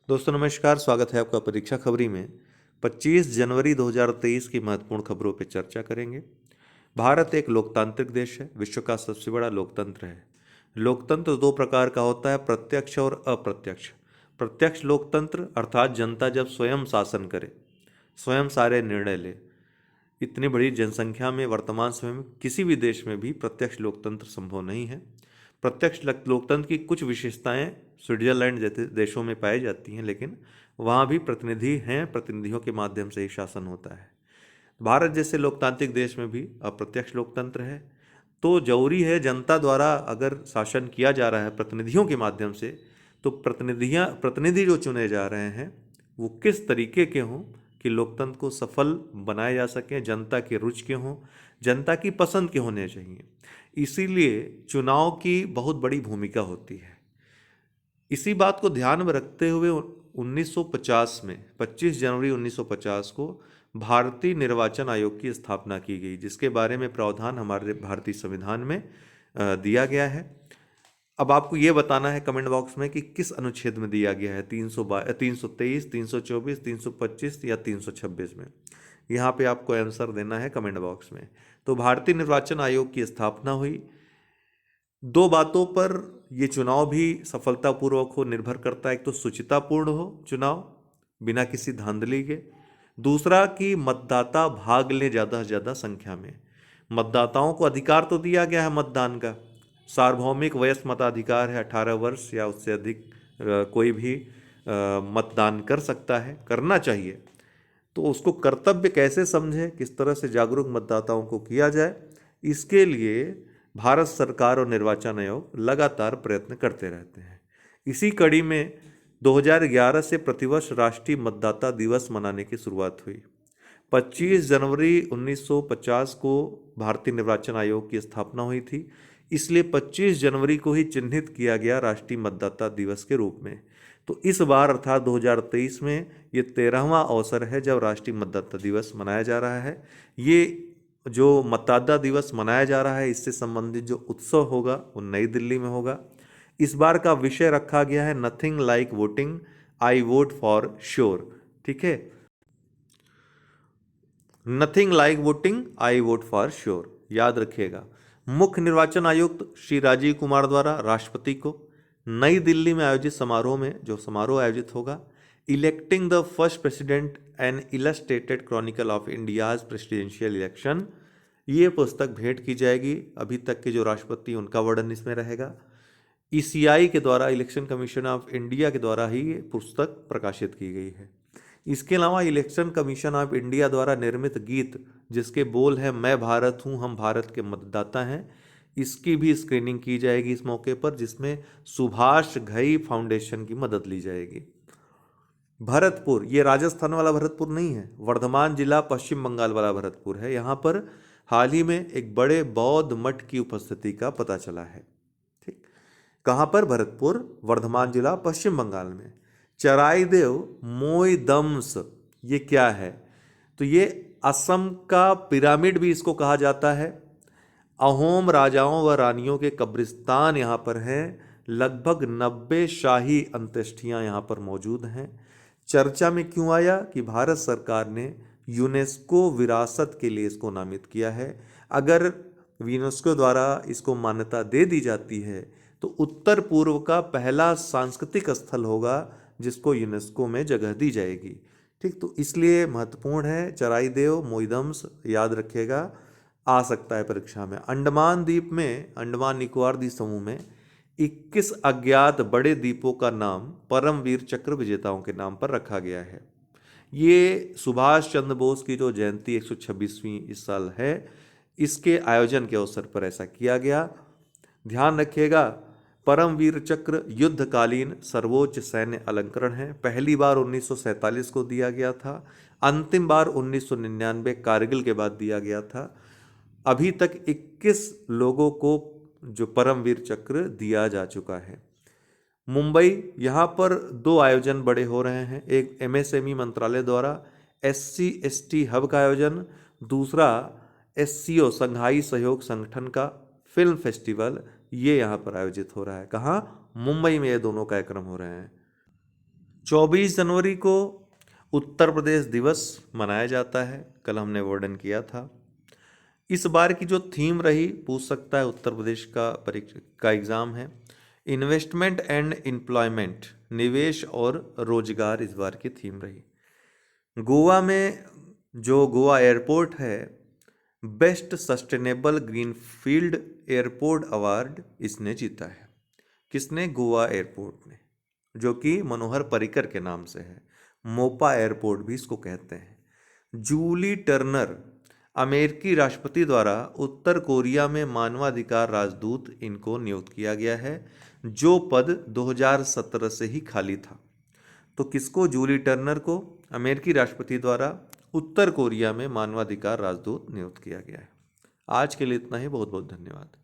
दोस्तों नमस्कार, स्वागत है आपका परीक्षा खबरी में। 25 जनवरी 2023 की महत्वपूर्ण खबरों पर चर्चा करेंगे। भारत एक लोकतांत्रिक देश है, विश्व का सबसे बड़ा लोकतंत्र है। लोकतंत्र दो प्रकार का होता है, प्रत्यक्ष और अप्रत्यक्ष। प्रत्यक्ष लोकतंत्र अर्थात जनता जब स्वयं शासन करे, स्वयं सारे निर्णय ले। इतनी बड़ी जनसंख्या में वर्तमान समय में किसी भी देश में भी प्रत्यक्ष लोकतंत्र संभव नहीं है। प्रत्यक्ष लोकतंत्र की कुछ विशेषताएं स्विट्जरलैंड जैसे देशों में पाई जाती हैं, लेकिन वहाँ भी प्रतिनिधि हैं, प्रतिनिधियों के माध्यम से ही शासन होता है। भारत जैसे लोकतांत्रिक देश में भी अप्रत्यक्ष लोकतंत्र है। तो जरूरी है, जनता द्वारा अगर शासन किया जा रहा है प्रतिनिधियों के माध्यम से, तो प्रतिनिधि जो चुने जा रहे हैं वो किस तरीके के हों कि लोकतंत्र को सफल बनाए जा सकें, जनता के रुचि के हों, जनता की पसंद के होने चाहिए। इसीलिए चुनाव की बहुत बड़ी भूमिका होती है। इसी बात को ध्यान में रखते हुए 1950 में 25 जनवरी 1950 को भारतीय निर्वाचन आयोग की स्थापना की गई, जिसके बारे में प्रावधान हमारे भारतीय संविधान में दिया गया है। अब आपको ये बताना है कमेंट बॉक्स में कि किस अनुच्छेद में दिया गया है, 323, 324, 325 या 326 में। यहाँ पे आपको आंसर देना है कमेंट बॉक्स में। तो भारतीय निर्वाचन आयोग की स्थापना हुई। दो बातों पर ये चुनाव भी सफलतापूर्वक हो निर्भर करता है। एक तो शुचितापूर्ण हो चुनाव, बिना किसी धांधली के। दूसरा कि मतदाता भाग लें ज़्यादा से ज़्यादा संख्या में। मतदाताओं को अधिकार तो दिया गया है मतदान का, सार्वभौमिक वयस्क मताधिकार है, 18 वर्ष या उससे अधिक कोई भी मतदान कर सकता है, करना चाहिए। तो उसको कर्तव्य कैसे समझे, किस तरह से जागरूक मतदाताओं को किया जाए, इसके लिए भारत सरकार और निर्वाचन आयोग लगातार प्रयत्न करते रहते हैं। इसी कड़ी में 2011 से प्रतिवर्ष राष्ट्रीय मतदाता दिवस मनाने की शुरुआत हुई। 25 जनवरी 1950 को भारतीय निर्वाचन आयोग की स्थापना हुई थी, इसलिए 25 जनवरी को ही चिन्हित किया गया राष्ट्रीय मतदाता दिवस के रूप में। तो इस बार अर्थात 2023 में ये 13वां अवसर है जब राष्ट्रीय मतदाता दिवस मनाया जा रहा है। ये जो मतदाता दिवस मनाया जा रहा है, इससे संबंधित जो उत्सव होगा वो नई दिल्ली में होगा। इस बार का विषय रखा गया है nothing like voting, I vote for sure. ठीक है, nothing like voting, I vote for sure, याद रखिएगा। मुख्य निर्वाचन आयुक्त श्री राजीव कुमार द्वारा राष्ट्रपति को नई दिल्ली में आयोजित समारोह में, जो समारोह आयोजित होगा, electing the first president an illustrated chronicle of India's presidential election, ये पुस्तक भेंट की जाएगी। अभी तक के जो राष्ट्रपति उनका वर्णन इसमें रहेगा। ईसीआई के द्वारा, इलेक्शन कमीशन ऑफ इंडिया के द्वारा ही ये पुस्तक प्रकाशित की गई है। इसके अलावा इलेक्शन कमीशन ऑफ इंडिया द्वारा निर्मित गीत, जिसके बोल है मैं भारत हूँ हम भारत के मतदाता हैं, इसकी भी स्क्रीनिंग की जाएगी इस मौके पर, जिसमें सुभाष घई फाउंडेशन की मदद ली जाएगी। भरतपुर, ये राजस्थान वाला भरतपुर नहीं है, वर्धमान जिला पश्चिम बंगाल वाला भरतपुर है। यहाँ पर हाल ही में एक बड़े बौद्ध मठ की उपस्थिति का पता चला है। ठीक, कहाँ पर? भरतपुर, वर्धमान जिला पश्चिम बंगाल में। चराइदेव मोईदम्स, ये क्या है? तो ये असम का पिरामिड भी इसको कहा जाता है। अहोम राजाओं व रानियों के कब्रिस्तान यहाँ पर हैं। लगभग 90 शाही अंत्येष्टियाँ यहाँ पर मौजूद हैं। चर्चा में क्यों आया कि भारत सरकार ने यूनेस्को विरासत के लिए इसको नामित किया है। अगर यूनेस्को द्वारा इसको मान्यता दे दी जाती है तो उत्तर पूर्व का पहला सांस्कृतिक स्थल होगा जिसको यूनेस्को में जगह दी जाएगी। ठीक, तो इसलिए महत्वपूर्ण है। चराइदेव मोईदम्स याद रखिएगा, आ सकता है परीक्षा में। अंडमान द्वीप में, अंडमान निकोबार द्वीप समूह में 21 अज्ञात बड़े द्वीपों का नाम परमवीर चक्र विजेताओं के नाम पर रखा गया है। ये सुभाष चंद्र बोस की जो जयंती 126वीं इस साल है, इसके आयोजन के अवसर पर ऐसा किया गया। ध्यान रखिएगा, परमवीर चक्र युद्धकालीन सर्वोच्च सैन्य अलंकरण है। पहली बार 1947 को दिया गया था, अंतिम बार 1999 कारगिल के बाद दिया गया था। अभी तक 21 लोगों को जो परमवीर चक्र दिया जा चुका है। मुंबई, यहाँ पर दो आयोजन बड़े हो रहे हैं। एक एमएसएमई मंत्रालय द्वारा SC/ST हब का आयोजन, दूसरा SCO संघाई सहयोग संगठन का फिल्म फेस्टिवल, ये यहाँ पर आयोजित हो रहा है। कहाँ? मुंबई में ये दोनों कार्यक्रम हो रहे हैं। 24 जनवरी को उत्तर प्रदेश दिवस मनाया जाता है, कल हमने वर्णन किया था। इस बार की जो थीम रही, पूछ सकता है, उत्तर प्रदेश का परीक्षा का एग्ज़ाम है, इन्वेस्टमेंट एंड एम्प्लॉयमेंट, निवेश और रोजगार इस बार की थीम रही। गोवा में जो गोवा एयरपोर्ट है, best sustainable greenfield airport award इसने जीता है। किसने? गोवा एयरपोर्ट ने, जो कि मनोहर पर्रिकर के नाम से है। मोपा एयरपोर्ट भी इसको कहते हैं। जूली टर्नर, अमेरिकी राष्ट्रपति द्वारा उत्तर कोरिया में मानवाधिकार राजदूत, इनको नियुक्त किया गया है, जो पद 2017 से ही खाली था। तो किसको? जूली टर्नर को अमेरिकी राष्ट्रपति द्वारा उत्तर कोरिया में मानवाधिकार राजदूत नियुक्त किया गया है। आज के लिए इतना ही। बहुत बहुत धन्यवाद।